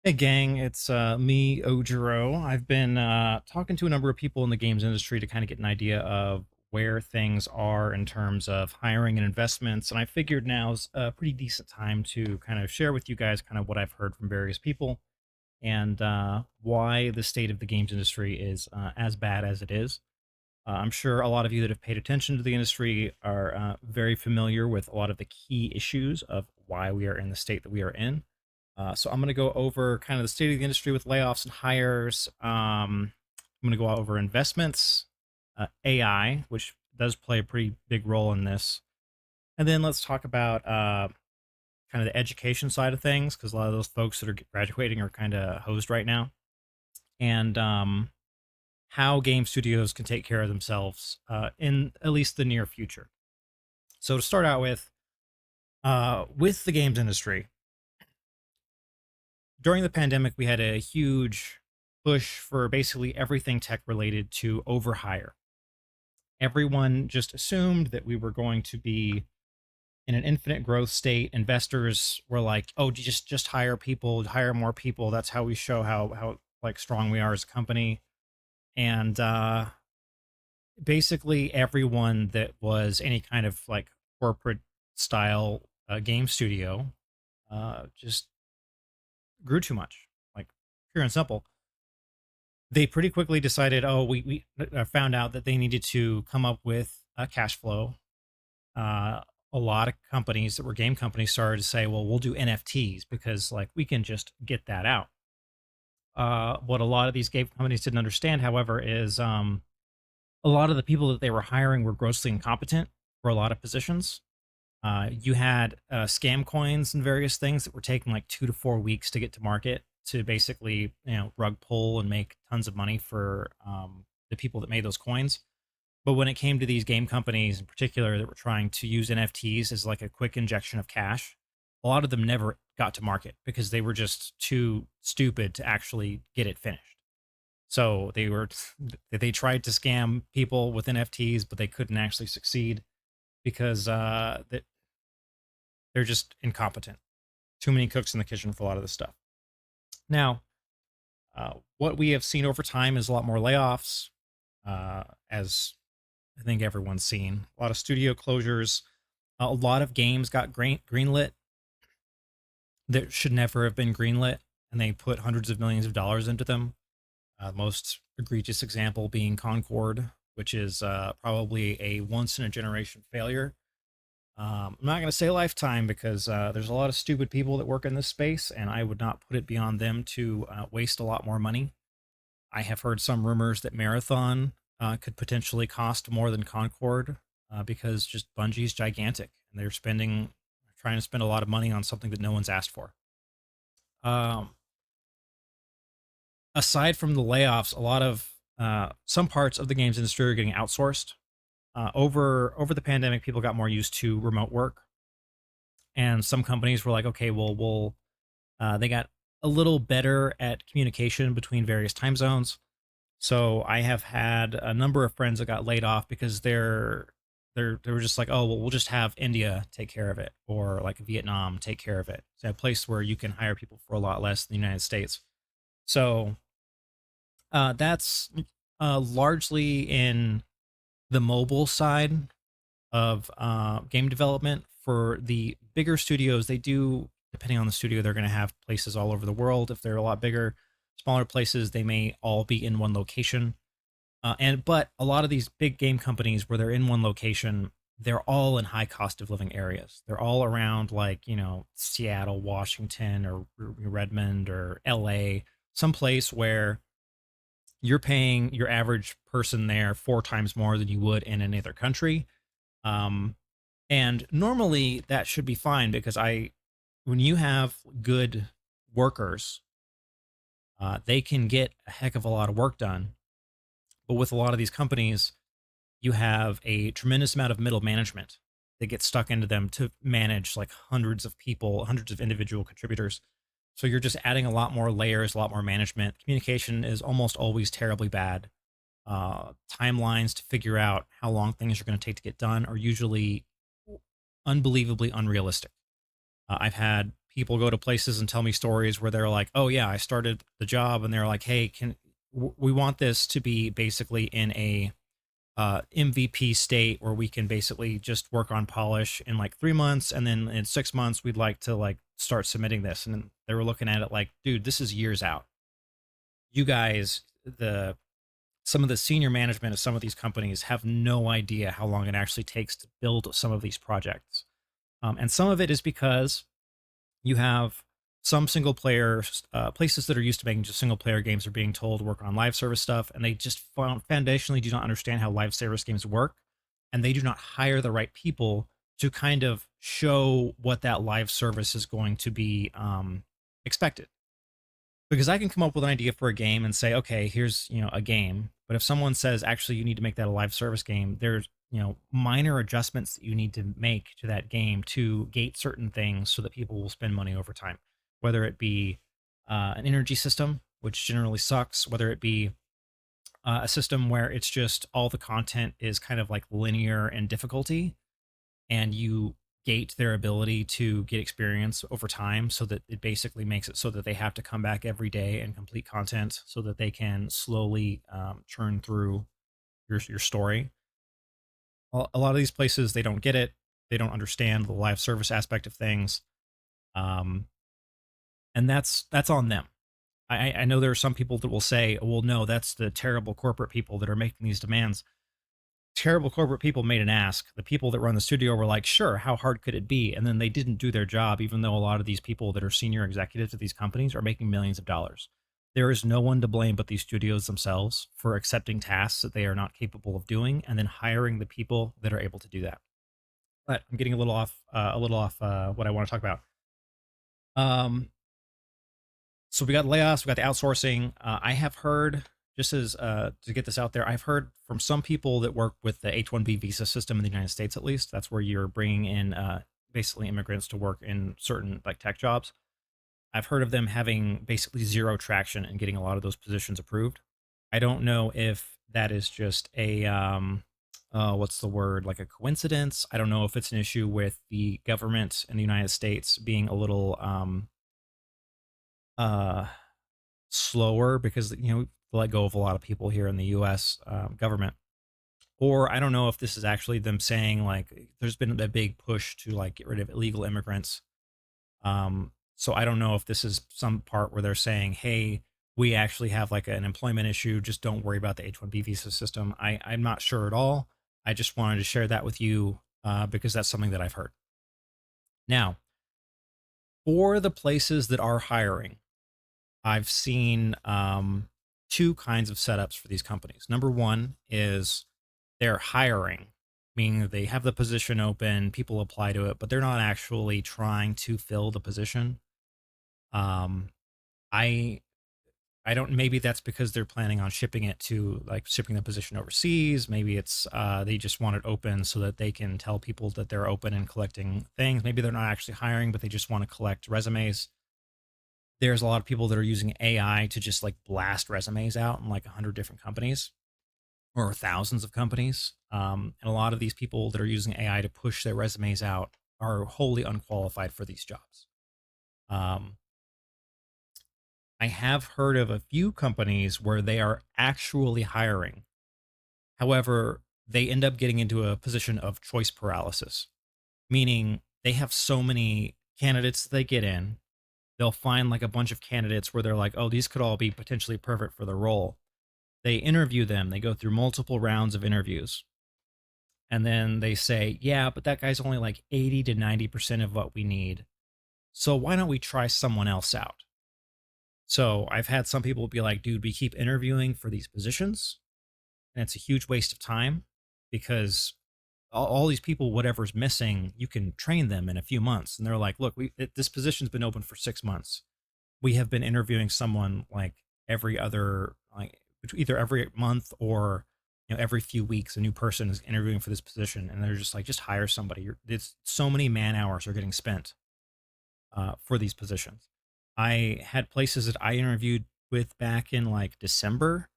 Hey gang, it's me, Ojiro. I've been talking to a number of people in the games industry to kind of get an idea of where things are in terms of hiring and investments. And I figured now's a pretty decent time to kind of share with you guys kind of what I've heard from various people and why the state of the games industry is as bad as it is. I'm sure a lot of you that have paid attention to the industry are very familiar with a lot of the key issues of why we are in the state that we are in. So I'm going to go over kind of the state of the industry with layoffs and hires. I'm going to go over investments, AI, which does play a pretty big role in this. And then let's talk about kind of the education side of things, because a lot of those folks that are graduating are kind of hosed right now. And how game studios can take care of themselves in at least the near future. So to start out with the games industry, during the pandemic, we had a huge push for basically everything tech related to overhire. Everyone just assumed that we were going to be in an infinite growth state. Investors were like, "Oh, just hire people, hire more people. That's how we show how like strong we are as a company." And basically, everyone that was any kind of like corporate style game studio just grew too much, like pure and simple. They pretty quickly decided, oh, we found out that they needed to come up with a cash flow. Uh, a lot of companies that were game companies started to say, well, we'll do NFTs because like we can just get that out. What a lot of these game companies didn't understand, however, is a lot of the people that they were hiring were grossly incompetent for a lot of positions. You had scam coins and various things that were taking like 2 to 4 weeks to get to market to basically, rug pull and make tons of money for the people that made those coins. But when it came to these game companies in particular that were trying to use NFTs as like a quick injection of cash, a lot of them never got to market because they were just too stupid to actually get it finished. So they tried to scam people with NFTs, but they couldn't actually succeed because they're just incompetent. Too many cooks in the kitchen for a lot of this stuff. Now, what we have seen over time is a lot more layoffs, as I think everyone's seen. A lot of studio closures. A lot of games got greenlit that should never have been greenlit, and they put hundreds of millions of dollars into them. Most egregious example being Concord, which is probably a once in a generation failure. I'm not going to say lifetime because there's a lot of stupid people that work in this space, and I would not put it beyond them to waste a lot more money. I have heard some rumors that Marathon could potentially cost more than Concord because just Bungie's gigantic and trying to spend a lot of money on something that no one's asked for. Um, Aside from the layoffs, a lot of some parts of the games industry are getting outsourced. Over the pandemic, people got more used to remote work, and some companies were like, okay, well, they got a little better at communication between various time zones. So I have had a number of friends that got laid off because they were just like, oh well, we'll just have India take care of it, or like Vietnam take care of it. It's a place where you can hire people for a lot less than the United States. So that's largely in the mobile side of game development. For the bigger studios, they do, depending on the studio, they're going to have places all over the world. If they're a lot bigger, smaller places, they may all be in one location. But a lot of these big game companies, where they're in one location, they're all in high cost of living areas. They're all around like Seattle, Washington, or Redmond, or L.A., some place where you're paying your average person there 4 times more than you would in any other country. Um, and normally that should be fine because when you have good workers, they can get a heck of a lot of work done. But with a lot of these companies, you have a tremendous amount of middle management that gets stuck into them to manage like hundreds of people, hundreds of individual contributors. So you're just adding a lot more layers, a lot more management. Communication is almost always terribly bad. Timelines to figure out how long things are going to take to get done are usually unbelievably unrealistic. I've had people go to places and tell me stories where they're like, "Oh yeah, I started the job," and they're like, "Hey, we want this to be basically in a MVP state where we can basically just work on polish in like 3 months, and then in 6 months we'd like to like start submitting this." And then they were looking at it like, "Dude, this is years out. You guys, the some of the senior management of some of these companies have no idea how long it actually takes to build some of these projects." And some of it is because you have some single player places that are used to making just single player games are being told to work on live service stuff, and they just foundationally do not understand how live service games work, and they do not hire the right people to kind of show what that live service is going to be expected. Because I can come up with an idea for a game and say, okay, here's, a game. But if someone says, actually, you need to make that a live service game, there's, minor adjustments that you need to make to that game to gate certain things so that people will spend money over time. Whether it be an energy system, which generally sucks, whether it be a system where it's just all the content is kind of like linear in difficulty, and you gate their ability to get experience over time so that it basically makes it so that they have to come back every day and complete content so that they can slowly churn through your story. A lot of these places, they don't get it. They don't understand the live service aspect of things. Um, and that's on them. I know there are some people that will say, well, no, that's the terrible corporate people that are making these demands. Terrible corporate people made an ask. The people that run the studio were like, sure, how hard could it be? And then they didn't do their job, even though a lot of these people that are senior executives at these companies are making millions of dollars. There is no one to blame but these studios themselves for accepting tasks that they are not capable of doing and then hiring the people that are able to do that. But I'm getting a little off what I want to talk about. Um, so we got layoffs, we got the outsourcing. I have heard, just as to get this out there, I've heard from some people that work with the H-1B visa system in the United States, at least. That's where you're bringing in basically immigrants to work in certain like tech jobs. I've heard of them having basically zero traction and getting a lot of those positions approved. I don't know if that is just a what's the word, like a coincidence. I don't know if it's an issue with the government in the United States being a little uh slower because let go of a lot of people here in the U.S. Government, or I don't know if this is actually them saying like there's been a big push to like get rid of illegal immigrants. So I don't know if this is some part where they're saying, hey, we actually have like an employment issue. Just don't worry about the H-1B visa system. I'm not sure at all. I just wanted to share that with you because that's something that I've heard. Now, for the places that are hiring, I've seen two kinds of setups for these companies. Number one is they're hiring, meaning that they have the position open, people apply to it, but they're not actually trying to fill the position. Um, I I don't. Maybe that's because they're planning on shipping it to like shipping the position overseas. Maybe it's they just want it open so that they can tell people that they're open and collecting things. Maybe they're not actually hiring, but they just want to collect resumes. There's a lot of people that are using AI to just like blast resumes out in like 100 different companies or thousands of companies. And a lot of these people that are using AI to push their resumes out are wholly unqualified for these jobs. Um, I have heard of a few companies where they are actually hiring. However, they end up getting into a position of choice paralysis, meaning they have so many candidates they get in. They'll find like a bunch of candidates where they're like, oh, these could all be potentially perfect for the role. They interview them, they go through multiple rounds of interviews. And then they say, yeah, but that guy's only like 80 to 90% of what we need. So why don't we try someone else out? So I've had some people be like, dude, we keep interviewing for these positions, and it's a huge waste of time because all these people, whatever's missing, you can train them in a few months. And they're like, look, this position's been open for 6 months. We have been interviewing someone like every other, like either every month or every few weeks, a new person is interviewing for this position, and they're just like, just hire somebody. It's so many man hours are getting spent for these positions. I had places that I interviewed with back in like December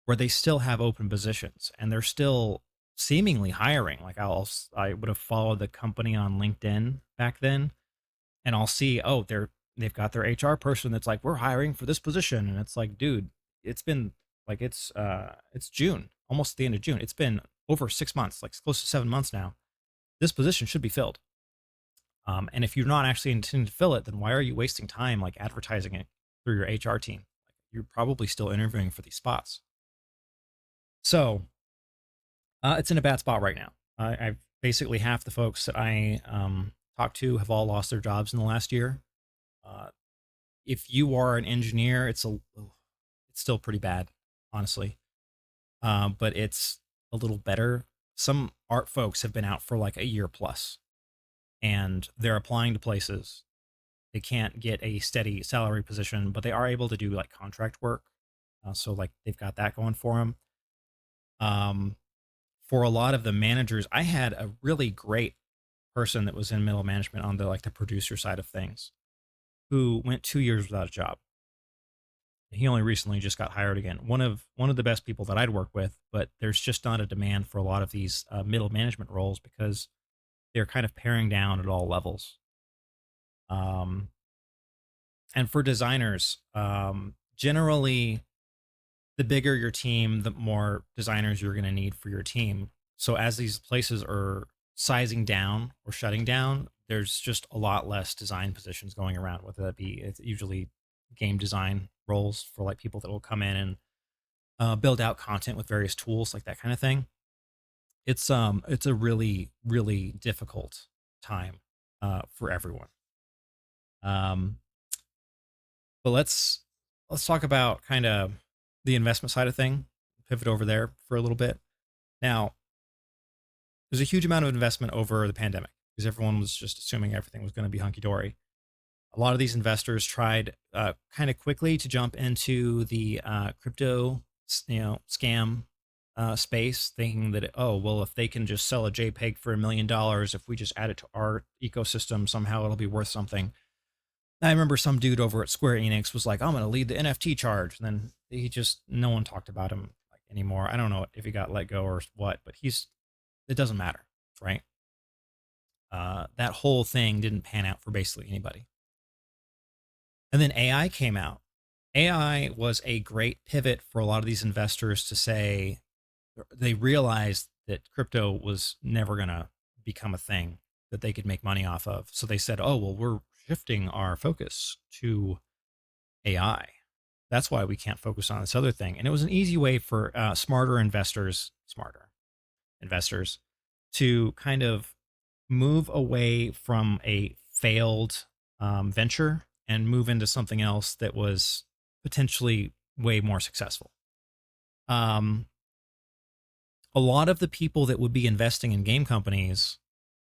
where they still have open positions and they're still seemingly hiring. Like I would have followed the company on LinkedIn back then, and I'll see, oh, they've got their HR person that's like, we're hiring for this position, and it's like, dude, it's been like it's June, almost the end of June. It's been over 6 months, like close to 7 months now. This position should be filled. And if you're not actually intending to fill it, then why are you wasting time like advertising it through your HR team? Like, you're probably still interviewing for these spots. So it's in a bad spot right now. I've basically half the folks that I talked to have all lost their jobs in the last year. Uh, if you are an engineer, it's still pretty bad, honestly. But it's a little better. Some art folks have been out for like a year plus, and they're applying to places. They can't get a steady salary position, but they are able to do like contract work. So like they've got that going for them. Um, for a lot of the managers, I had a really great person that was in middle management on the like the producer side of things who went 2 years without a job. He only recently just got hired again. One of the best people that I'd work with, but there's just not a demand for a lot of these middle management roles because they're kind of paring down at all levels. Um, and for designers, generally, the bigger your team, the more designers you're going to need for your team. So as these places are sizing down or shutting down, there's just a lot less design positions going around, whether that be it's usually game design roles for like people that will come in and build out content with various tools, like that kind of thing. It's a really difficult time for everyone. Um, but let's talk about kind of the investment side of thing. Pivot over there for a little bit. Now, there's a huge amount of investment over the pandemic because everyone was just assuming everything was going to be hunky dory. A lot of these investors tried kind of quickly to jump into the crypto, scam space, thinking that oh well, if they can just sell a JPEG for $1 million, if we just add it to our ecosystem, somehow it'll be worth something. I remember some dude over at Square Enix was like, I'm going to lead the NFT charge. And then no one talked about him like anymore. I don't know if he got let go or what, but it doesn't matter, right? That whole thing didn't pan out for basically anybody. And then AI came out. AI was a great pivot for a lot of these investors to say they realized that crypto was never going to become a thing that they could make money off of. So they said, oh, well, we're shifting our focus to AI. That's why we can't focus on this other thing. And it was an easy way for smarter investors to kind of move away from a failed venture and move into something else that was potentially way more successful. Um, a lot of the people that would be investing in game companies,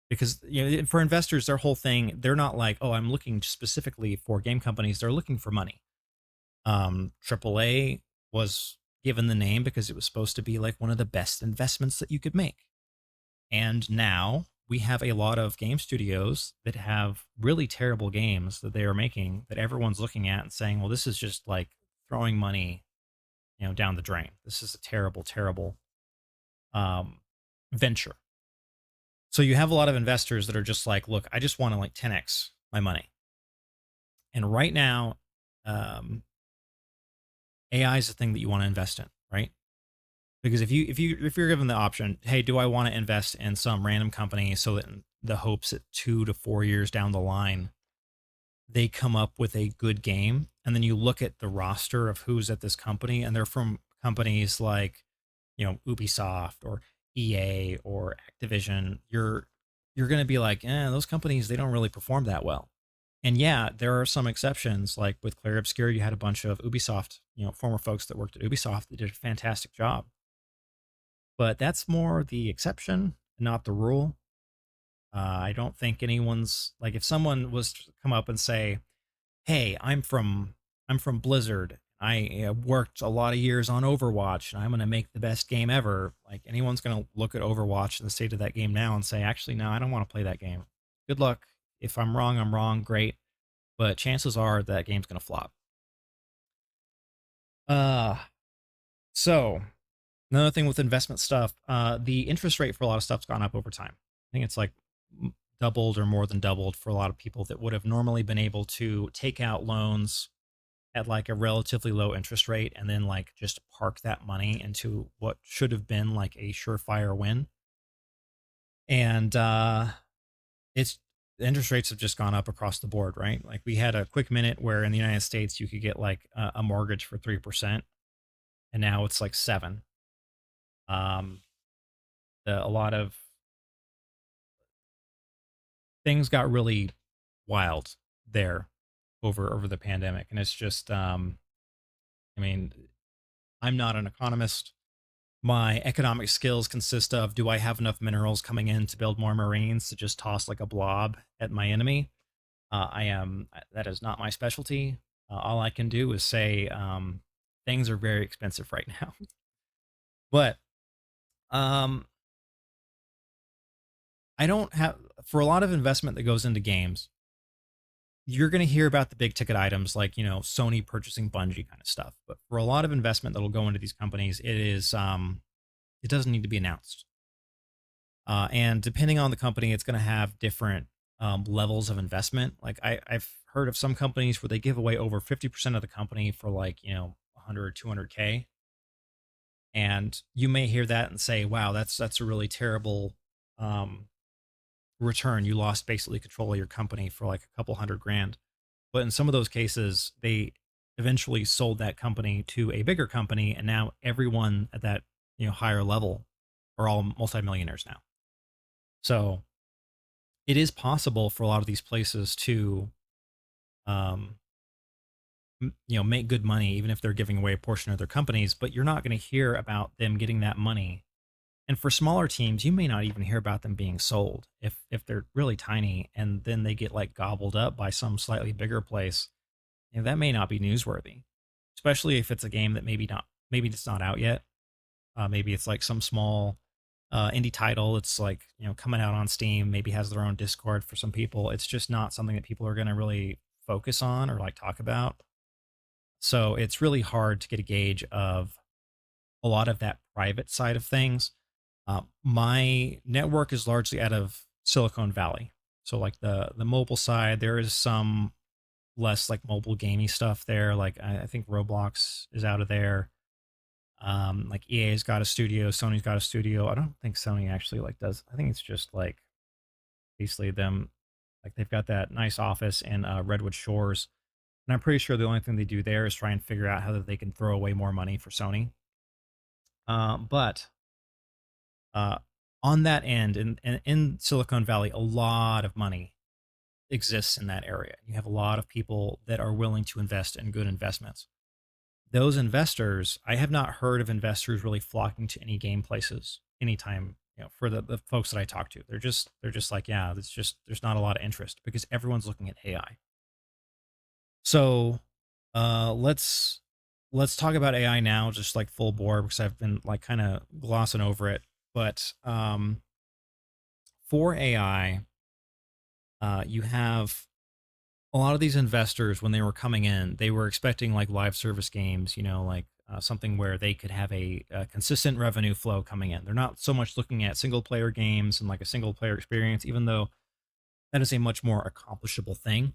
because for investors, their whole thing, they're not like, oh, I'm looking specifically for game companies. They're looking for money. AAA was given the name because it was supposed to be like one of the best investments that you could make. And now we have a lot of game studios that have really terrible games that they are making that everyone's looking at and saying, well, this is just like throwing money, down the drain. This is a terrible, terrible venture. So you have a lot of investors that are just like, look, I just want to like 10x my money. And right now, AI is the thing that you want to invest in, right? Because if you're given the option, hey, do I want to invest in some random company so that in the hopes that 2 to 4 years down the line they come up with a good game, and then you look at the roster of who's at this company, and they're from companies like Ubisoft or EA or Activision, you're going to be like, those companies, they don't really perform that well. And yeah, there are some exceptions. Like with Clair Obscur, you had a bunch of Ubisoft, former folks that worked at Ubisoft that did a fantastic job. But that's more the exception, not the rule. I don't think anyone's like, if someone was to come up and say, "Hey, I'm from Blizzard. I worked a lot of years on Overwatch, and I'm going to make the best game ever." Like anyone's going to look at Overwatch and the state of that game now and say, "Actually, no, I don't want to play that game. Good luck. If I'm wrong, I'm wrong. Great, but chances are that game's going to flop." Uh, so another thing with investment stuff, the interest rate for a lot of stuff's gone up over time. I think it's like doubled or more than doubled for a lot of people that would have normally been able to take out loans at like a relatively low interest rate and then like just park that money into what should have been like a surefire win. And it's the interest rates have just gone up across the board, right? Like we had a quick minute where in the United States you could get like a mortgage for 3%, and now it's like 7. Um, a lot of things got really wild there over the pandemic, and it's just I mean, I'm not an economist. My economic skills consist of, do I have enough minerals coming in to build more marines to just toss like a blob at my enemy? That is not my specialty. All I can do is say things are very expensive right now. But um, I don't have, for a lot of investment that goes into games, you're going to hear about the big ticket items like, Sony purchasing Bungie kind of stuff. But for a lot of investment that'll go into these companies, it doesn't need to be announced. And depending on the company, it's going to have different levels of investment. Like I've heard of some companies where they give away over 50% of the company for like, 100, 200K. And you may hear that and say, wow, that's a really terrible um, return. You lost basically control of your company for like a couple hundred grand. But in some of those cases, they eventually sold that company to a bigger company. And now everyone at that, higher level are all multimillionaires now. So it is possible for a lot of these places to, um, make good money, even if they're giving away a portion of their companies, but you're not going to hear about them getting that money. And for smaller teams, you may not even hear about them being sold if they're really tiny and then they get like gobbled up by some slightly bigger place. That may not be newsworthy, especially if it's a game that maybe it's not out yet. Maybe it's like some small indie title. It's like, coming out on Steam, maybe has their own Discord for some people. It's just not something that people are going to really focus on or like talk about. So it's really hard to get a gauge of a lot of that private side of things. My network is largely out of Silicon Valley. So like the mobile side, there is some less like mobile gamey stuff there. Like I think Roblox is out of there. Like EA's got a studio, Sony's got a studio. I don't think Sony actually like does. I think it's just like basically them, like they've got that nice office in Redwood Shores, and I'm pretty sure the only thing they do there is try and figure out how that they can throw away more money for Sony. But uh, on that end, in Silicon Valley, a lot of money exists in that area. You have a lot of people that are willing to invest in good investments. Those investors, I have not heard of investors really flocking to any game places anytime, for the folks that I talk to. They're just like, yeah, there's not a lot of interest because everyone's looking at AI. So let's talk about AI now, just like full bore, because I've been like kind of glossing over it. But for AI, you have a lot of these investors when they were coming in, they were expecting like live service games, like something where they could have a consistent revenue flow coming in. They're not so much looking at single player games and like a single player experience, even though that is a much more accomplishable thing.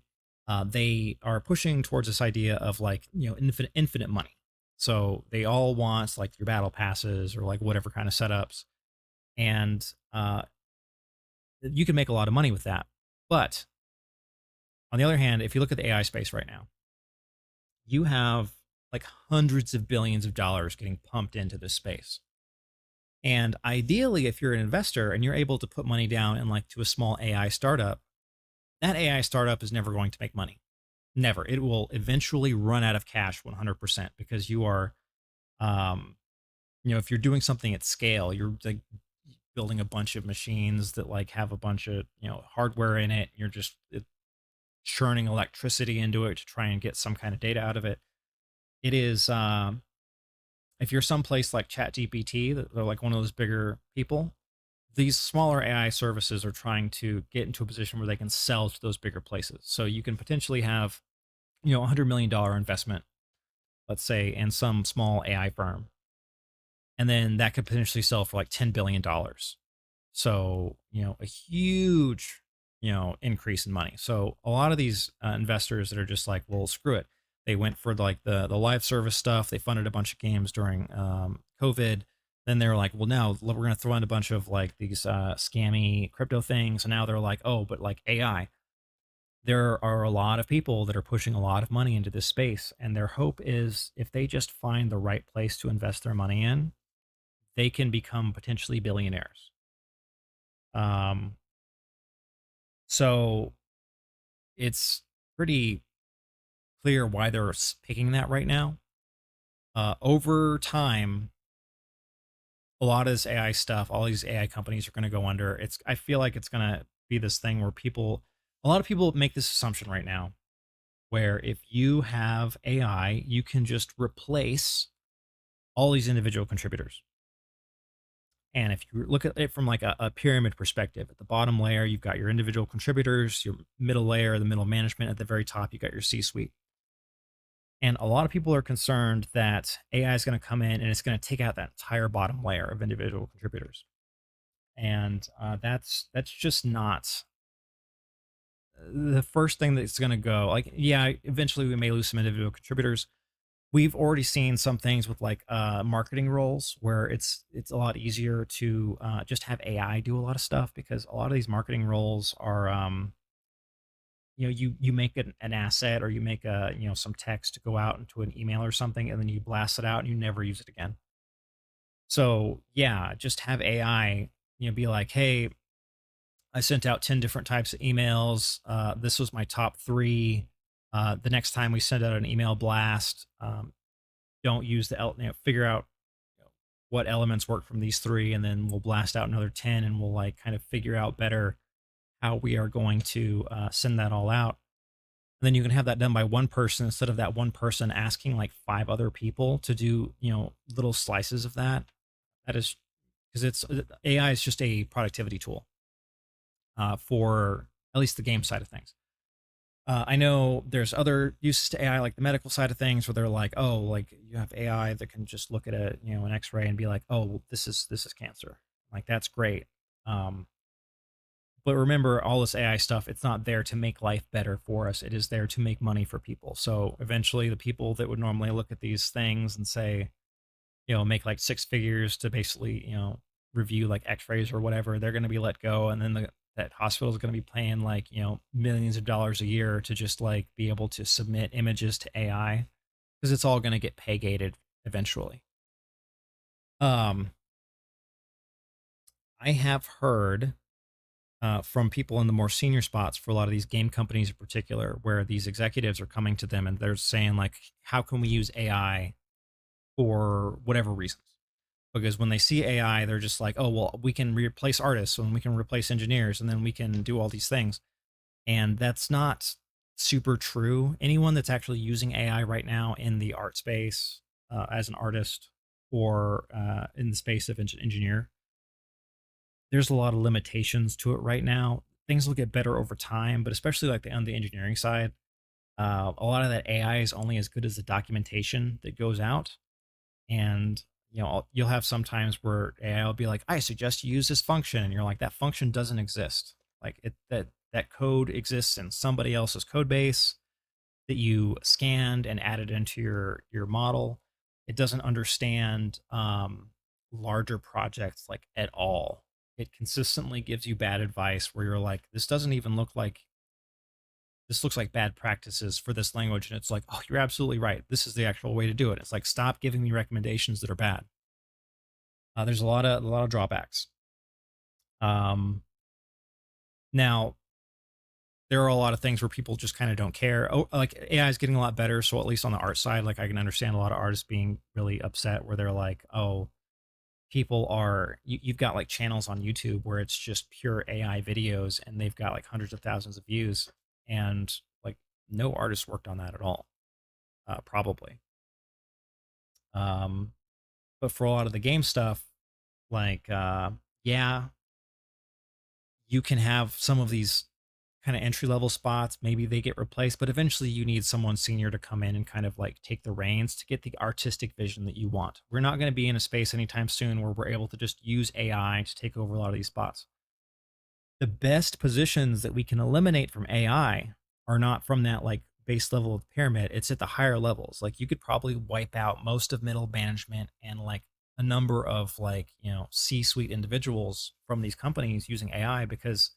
They are pushing towards this idea of like, infinite money. So they all want like your battle passes or like whatever kind of setups. And you can make a lot of money with that. But on the other hand, if you look at the AI space right now, you have like hundreds of billions of dollars getting pumped into this space. And ideally, if you're an investor and you're able to put money down in like to a small AI startup, that AI startup is never going to make money. Never. It will eventually run out of cash 100% because you are, um, if you're doing something at scale, you're like building a bunch of machines that like have a bunch of, hardware in it. You're just churning electricity into it to try and get some kind of data out of it. It is, if you're someplace like ChatGPT, they're like one of those bigger people, these smaller AI services are trying to get into a position where they can sell to those bigger places. So you can potentially have, $100 million investment, let's say, in some small AI firm. And then that could potentially sell for like $10 billion. So, a huge increase in money. So a lot of these investors that are just like, well, screw it. They went for like the live service stuff. They funded a bunch of games during COVID. Then they're like, well, now we're going to throw in a bunch of like these scammy crypto things. And now they're like, oh, but like AI. There are a lot of people that are pushing a lot of money into this space, and their hope is if they just find the right place to invest their money in, they can become potentially billionaires. Um, so it's pretty clear why they're picking that right now. Over time, a lot of this AI stuff, all these AI companies are going to go under. I feel like it's going to be this thing where a lot of people make this assumption right now, where if you have AI, you can just replace all these individual contributors. And if you look at it from like a pyramid perspective, at the bottom layer, you've got your individual contributors, your middle layer, the middle management. At the very top, you got your C suite. And a lot of people are concerned that AI is going to come in and it's going to take out that entire bottom layer of individual contributors. And that's just not the first thing that's going to go. Like, yeah, eventually we may lose some individual contributors. We've already seen some things with like marketing roles where it's a lot easier to just have AI do a lot of stuff, because a lot of these marketing roles are you make an asset, or you make a some text to go out into an email or something, and then you blast it out and you never use it again. So yeah, just have AI be like, hey, I sent out 10 different types of emails. This was my top three. The next time we send out an email blast, don't use figure out what elements work from these three, and then we'll blast out another 10, and we'll like kind of figure out better how we are going to send that all out. And then you can have that done by one person, instead of that one person asking like five other people to do little slices of that. That is because it's AI is just a productivity tool for at least the game side of things. I know there's other uses to AI, like the medical side of things, where they're like, oh, like you have AI that can just look at an X-ray and be like, oh, well, this is cancer. Like that's great. Um, but remember, all this AI stuff, it's not there to make life better for us. It is there to make money for people. So eventually, the people that would normally look at these things and say, make like six figures to basically, review like X-rays or whatever, they're going to be let go, and then that hospital is going to be paying like millions of dollars a year to just like be able to submit images to AI, because it's all going to get pay gated eventually. Um, I have heard from people in the more senior spots for a lot of these game companies in particular, where these executives are coming to them and they're saying like, how can we use AI for whatever reasons? Because when they see AI, they're just like, oh, well, we can replace artists and we can replace engineers and then we can do all these things. And that's not super true. Anyone that's actually using AI right now in the art space as an artist, or in the space of engineer, there's a lot of limitations to it right now. Things will get better over time, but especially like on the engineering side, a lot of that AI is only as good as the documentation that goes out. And you'll have sometimes where AI will be like, I suggest you use this function, and you're like, that function doesn't exist. Like that code exists in somebody else's code base that you scanned and added into your model. It doesn't understand larger projects like at all. It consistently gives you bad advice where you're like, this looks like bad practices for this language. And it's like, oh, you're absolutely right. This is the actual way to do it. It's like, stop giving me recommendations that are bad. There's a lot of drawbacks. Um, Now there are a lot of things where people just kind of don't care. Oh, like AI is getting a lot better. So at least on the art side, like I can understand a lot of artists being really upset where they're like, oh, you've got like channels on YouTube where it's just pure AI videos and they've got like hundreds of thousands of views, and like no artist worked on that at all, probably. Um, but for a lot of the game stuff, like, yeah, you can have some of these kind of entry level spots. Maybe they get replaced, but eventually you need someone senior to come in and kind of like take the reins to get the artistic vision that you want. We're not going to be in a space anytime soon where we're able to just use AI to take over a lot of these spots. the best positions that we can eliminate from AI are not from that like base level of the pyramid. It's at the higher levels. Like you could probably wipe out most of middle management and like a number of like, C-suite individuals from these companies using AI because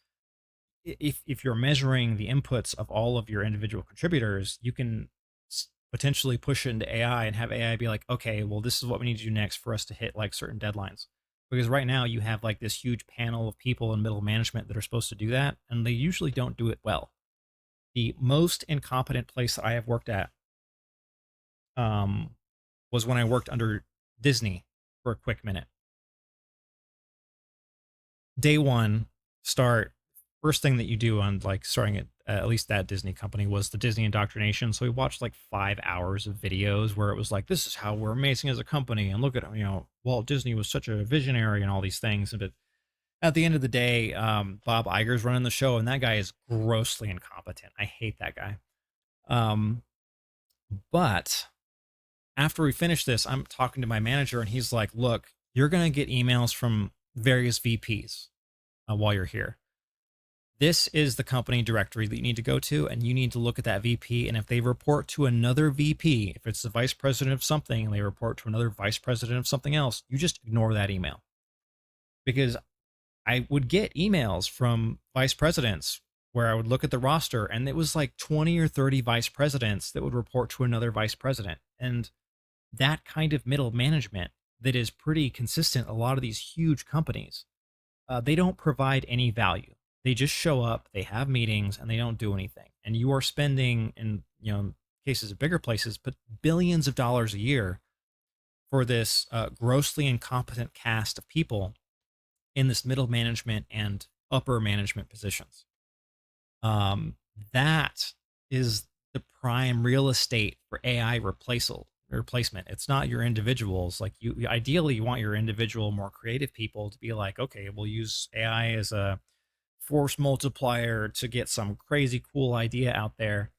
if you're measuring the inputs of all of your individual contributors, you can potentially push it into AI and have AI be like, okay, well, this is what we need to do next for us to hit like certain deadlines. Because right now you have like this huge panel of people in middle management that are supposed to do that, and they usually don't do it well. The most incompetent place that I have worked at um, was when I worked under Disney for a quick minute. Day one, start first thing that you do on like starting at least that Disney company was the Disney indoctrination. So we watched like 5 hours of videos where it was like, this is how we're amazing as a company, and look at Walt Disney was such a visionary and all these things. But at the end of the day, Bob Iger's running the show, and that guy is grossly incompetent. I hate that guy. Um, but after we finish this, I'm talking to my manager, and he's like, "Look, you're gonna get emails from various VPs while you're here. This is the company directory that you need to go to, and you need to look at that VP. And if they report to another VP, if it's the vice president of something, and they report to another vice president of something else, you just ignore that email." Because I would get emails from vice presidents where I would look at the roster, and it was like 20 or 30 vice presidents that would report to another vice president. And that kind of middle management that is pretty consistent, a lot of these huge companies, they don't provide any value. They just show up, they have meetings, and they don't do anything. And you are spending, in cases of bigger places, but billions of dollars a year for this grossly incompetent cast of people in this middle management and upper management positions. Um, that is the prime real estate for AI replacement. It's not your individuals. Like you ideally you want your individual, more creative people to be like, okay, we'll use AI as a force multiplier to get some crazy cool idea out there.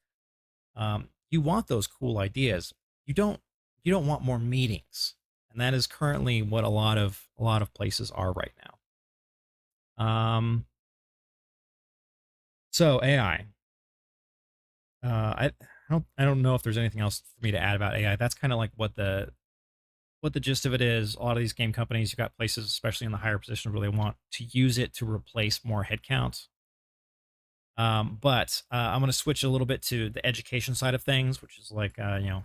You want those cool ideas. You don't want more meetings, and that is currently what a lot of places are right now. So AI. I don't know if there's anything else for me to add about AI. That's kind of like what the gist of it is. A lot of these game companies, you've got places, especially in the higher positions, where they want to use it to replace more headcount. But I'm going to switch a little bit to the education side of things, which is like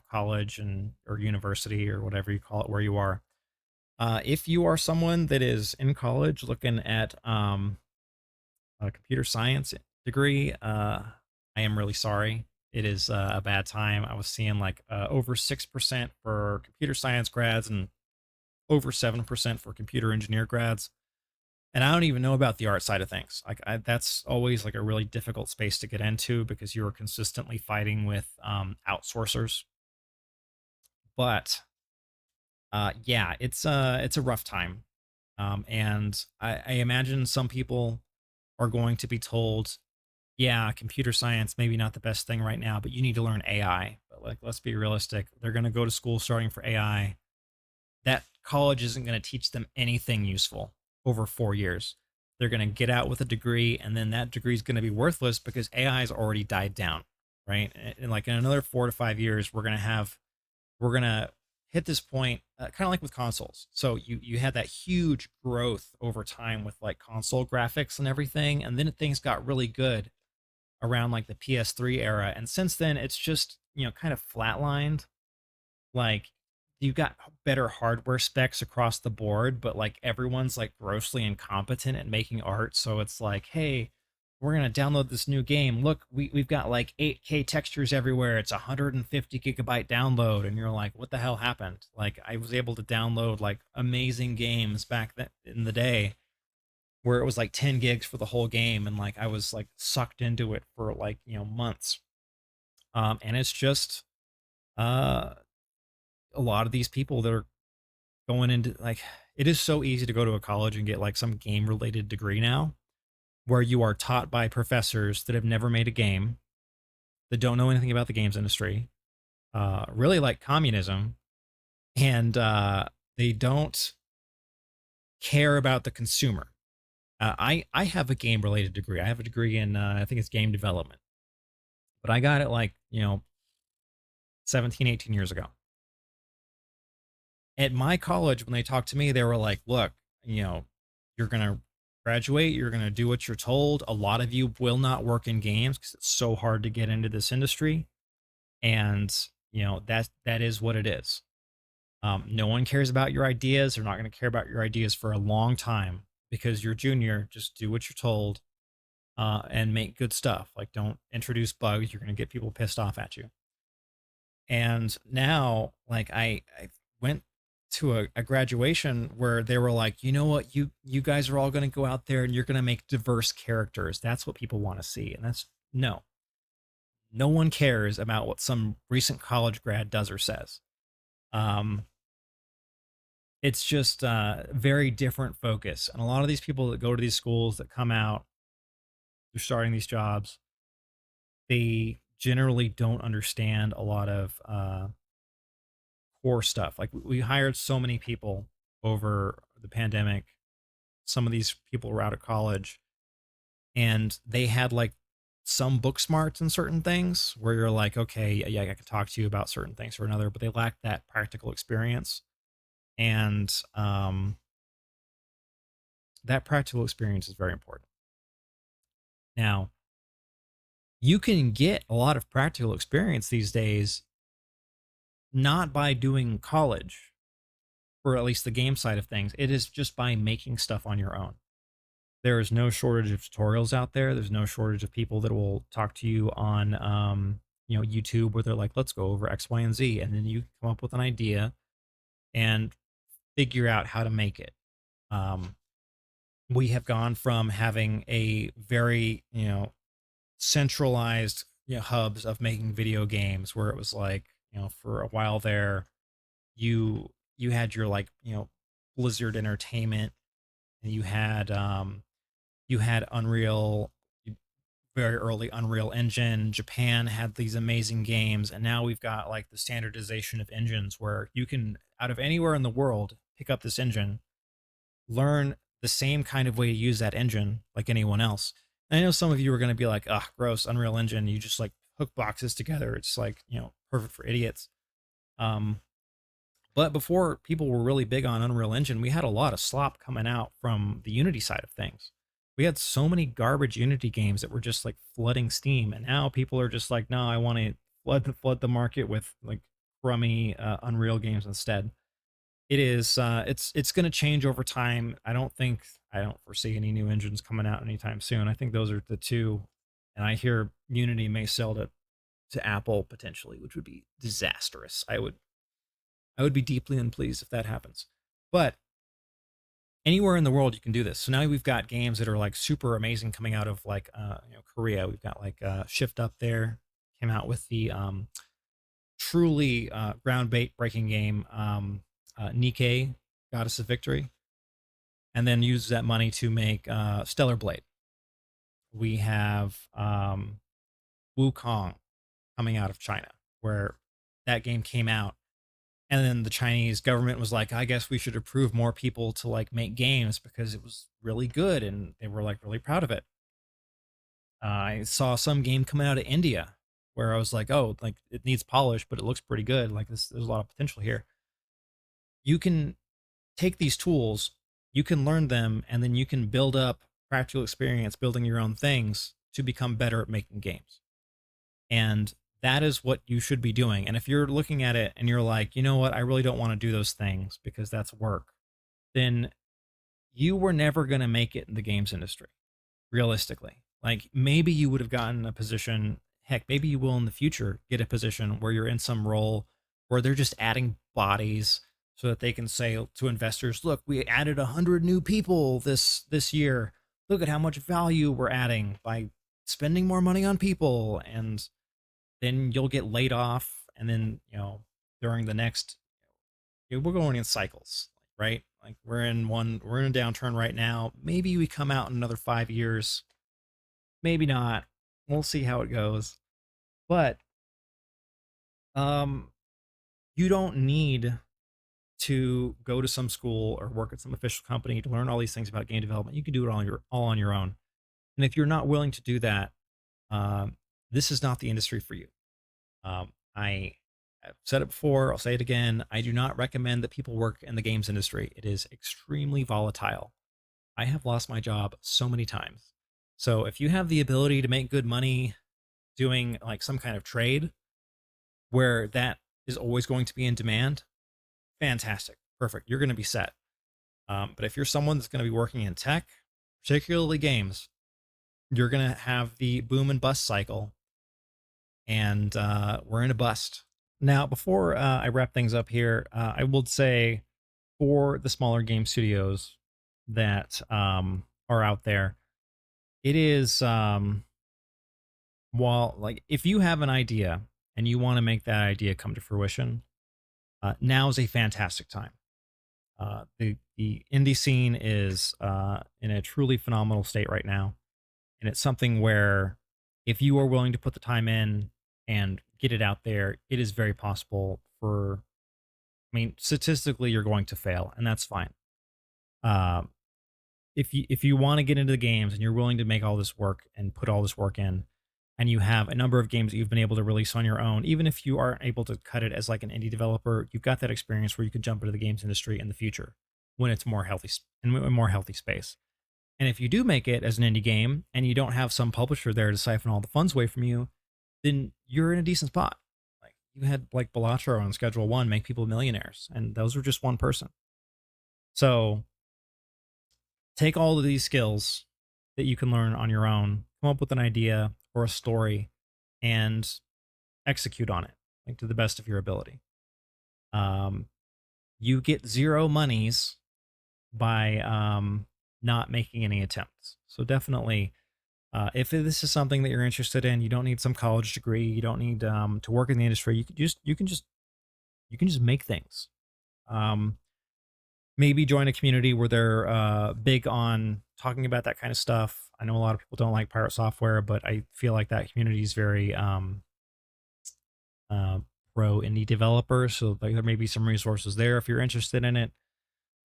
college and or university or whatever you call it, where you are. If you are someone that is in college looking at a computer science degree, I am really sorry. It is a bad time. I was seeing like over 6% for computer science grads and over 7% for computer engineer grads. And I don't even know about the art side of things. Like that's always like a really difficult space to get into because you are consistently fighting with outsourcers. But yeah, it's a rough time. And I imagine some people are going to be told, yeah, computer science maybe not the best thing right now, but you need to learn AI. But like, let's be realistic. They're going to go to school starting for AI. That college isn't going to teach them anything useful over 4 years. They're going to get out with a degree, and then that degree is going to be worthless because AI has already died down, right? And like in another 4 to 5 years, we're gonna hit this point, kind of like with consoles. So you had that huge growth over time with like console graphics and everything, and then things got really good around like the PS3 era, and since then it's just kind of flatlined. Like you got better hardware specs across the board, but like everyone's like grossly incompetent at making art. So it's like, hey, we're gonna download this new game. Look, we've got like 8K textures everywhere. It's 150 gigabyte download, and you're like, what the hell happened? Like I was able to download like amazing games back then in the day where it was like 10 gigs for the whole game, and like I was like sucked into it for like months. And it's just uh a lot of these people that are going into like, it is so easy to go to a college and get like some game related degree now where you are taught by professors that have never made a game, that don't know anything about the games industry, really like communism, and they don't care about the consumer. I have a game related degree. I have a degree in I think it's game development, but I got it like 17, 18 years ago. At my college, when they talked to me, they were like, "Look, you know, you're gonna graduate. You're gonna do what you're told. A lot of you will not work in games because it's so hard to get into this industry, and that is what it is. No one cares about your ideas. They're not going to care about your ideas for a long time because you're junior. Just do what you're told and make good stuff. Like, don't introduce bugs. You're going to get people pissed off at you." And now, like, I went to a graduation where they were like, you know what, you guys are all going to go out there and you're going to make diverse characters. That's what people want to see. And that's no, no one cares about what some recent college grad does or says. Um, it's just very different focus. And a lot of these people that go to these schools that come out, they're starting these jobs, they generally don't understand a lot of core stuff. Like, we hired so many people over the pandemic. Some of these people were out of college and they had like some book smarts in certain things where you're like, okay, yeah, I can talk to you about certain things or another, but they lack that practical experience. And that practical experience is very important. Now, you can get a lot of practical experience these days not by doing college, for at least the game side of things. It is just by making stuff on your own. There is no shortage of tutorials out there. There's no shortage of people that will talk to you on YouTube, where they're like, let's go over X, Y, and Z. And then you come up with an idea and figure out how to make it. We have gone from having a very, centralized, hubs of making video games, where it was like, for a while there, you you had your, like, Blizzard Entertainment, and you had Unreal, very early Unreal Engine. Japan had these amazing games, and now we've got like the standardization of engines where you can, out of anywhere in the world, pick up this engine, learn the same kind of way to use that engine like anyone else. And I know some of you are going to be like, "Ugh, gross, Unreal Engine. You just like hook boxes together. It's like, perfect for idiots." Um, but before people were really big on Unreal Engine, we had a lot of slop coming out from the Unity side of things. We had so many garbage Unity games that were just like flooding Steam, and now people are just like, no, I want to flood the market with like crummy Unreal games instead. It's going to change over time. I don't foresee any new engines coming out anytime soon. I think those are the two, and I hear Unity may sell to Apple potentially, which would be disastrous. I would be deeply unpleased if that happens. But anywhere in the world you can do this. So now we've got games that are like super amazing coming out of like Korea. We've got like Shift Up there, came out with the truly groundbreaking game, Nikkei, Goddess of Victory, and then use that money to make Stellar Blade. We have Wukong coming out of China, where that game came out. And then the Chinese government was like, I guess we should approve more people to like make games because it was really good, and they were like really proud of it. I saw some game coming out of India where I was like, oh, like it needs polish, but it looks pretty good. Like there's a lot of potential here. You can take these tools, you can learn them, and then you can build up practical experience building your own things to become better at making games. And that is what you should be doing. And if you're looking at it and you're like, you know what, I really don't want to do those things because that's work, then you were never going to make it in the games industry, realistically. Like, maybe you would have gotten a position, heck, maybe you will in the future get a position where you're in some role where they're just adding bodies so that they can say to investors, look, we added 100 new people this year. Look at how much value we're adding by spending more money on people. And then you'll get laid off, and then during the next, we're going in cycles, right? Like, we're in a downturn right now. Maybe we come out in another 5 years, maybe not. We'll see how it goes. But you don't need to go to some school or work at some official company to learn all these things about game development. You can do it all on your own. And if you're not willing to do that, this is not the industry for you. I've said it before, I'll say it again. I do not recommend that people work in the games industry. It is extremely volatile. I have lost my job so many times. So if you have the ability to make good money doing like some kind of trade where that is always going to be in demand, fantastic, perfect. You're going to be set. But if you're someone that's going to be working in tech, particularly games, you're going to have the boom and bust cycle, and we're in a bust. Now, before I wrap things up here, I will say for the smaller game studios that are out there, it is, while like if you have an idea and you want to make that idea come to fruition, now is a fantastic time. The indie scene is in a truly phenomenal state right now, and it's something where if you are willing to put the time in and get it out there, it is very possible for. I mean, statistically, you're going to fail, and that's fine. Um, if you want to get into the games and you're willing to make all this work and put all this work in, and you have a number of games that you've been able to release on your own, even if you aren't able to cut it as like an indie developer, you've got that experience where you could jump into the games industry in the future when it's more healthy in a more healthy space. And if you do make it as an indie game and you don't have some publisher there to siphon all the funds away from you, then you're in a decent spot. Like you had like Balatro on Schedule One make people millionaires, and those were just one person. So take all of these skills that you can learn on your own, come up with an idea or a story, and execute on it like to the best of your ability. Um, you get zero monies by not making any attempts. So definitely, if this is something that you're interested in, you don't need some college degree. You don't need to work in the industry. You can just make things. Um, Maybe join a community where they're big on talking about that kind of stuff. I know a lot of people don't like pirate software, but I feel like that community is very uh, pro indie developers. So like there may be some resources there if you're interested in it.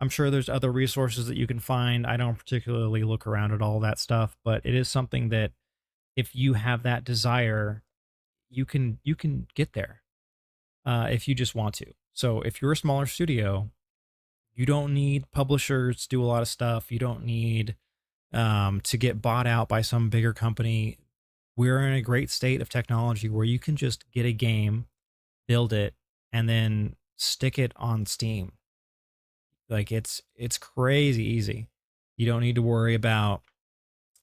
I'm sure there's other resources that you can find. I don't particularly look around at all that stuff, but it is something that if you have that desire, you can get there if you just want to. So if you're a smaller studio, you don't need publishers to do a lot of stuff. You don't need to get bought out by some bigger company. We're in a great state of technology where you can just get a game, build it, and then stick it on Steam. Like it's crazy easy. You don't need to worry about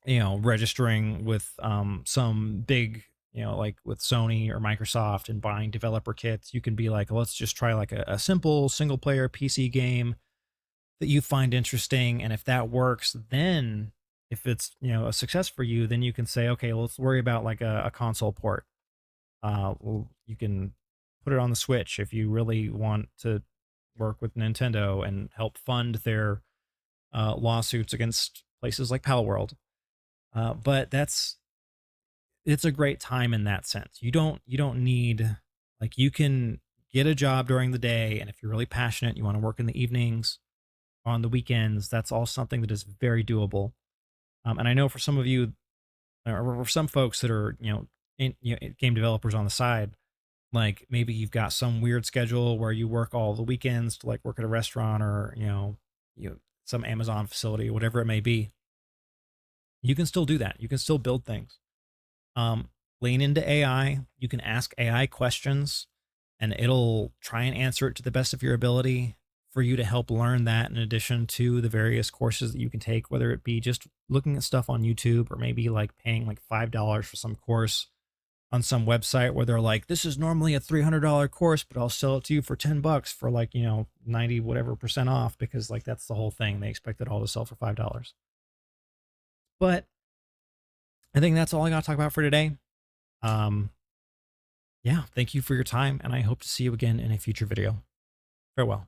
registering with some big like with Sony or Microsoft and buying developer kits. You can be like, let's just try like a simple single player PC game that you find interesting, and if that works, then if it's a success for you, then you can say, okay, well, let's worry about like a console port. Well, you can put it on the Switch if you really want to work with Nintendo and help fund their lawsuits against places like Palworld. But it's a great time in that sense. You don't need, like, you can get a job during the day, and if you're really passionate, you want to work in the evenings, on the weekends. That's all something that is very doable. And I know for some of you, or for some folks that are game developers on the side, like maybe you've got some weird schedule where you work all the weekends to like work at a restaurant or some Amazon facility, whatever it may be. You can still do that. You can still build things. Um, Lean into AI. You can ask AI questions, and it'll try and answer it to the best of your ability for you to help learn that, in addition to the various courses that you can take, whether it be just looking at stuff on YouTube or maybe like paying like $5 for some course on some website where they're like, this is normally a $300 course, but I'll sell it to you for $10 for like, 90 whatever percent off, because like that's the whole thing. They expect it all to sell for $5. But I think that's all I got to talk about for today. Yeah, thank you for your time, and I hope to see you again in a future video. Farewell.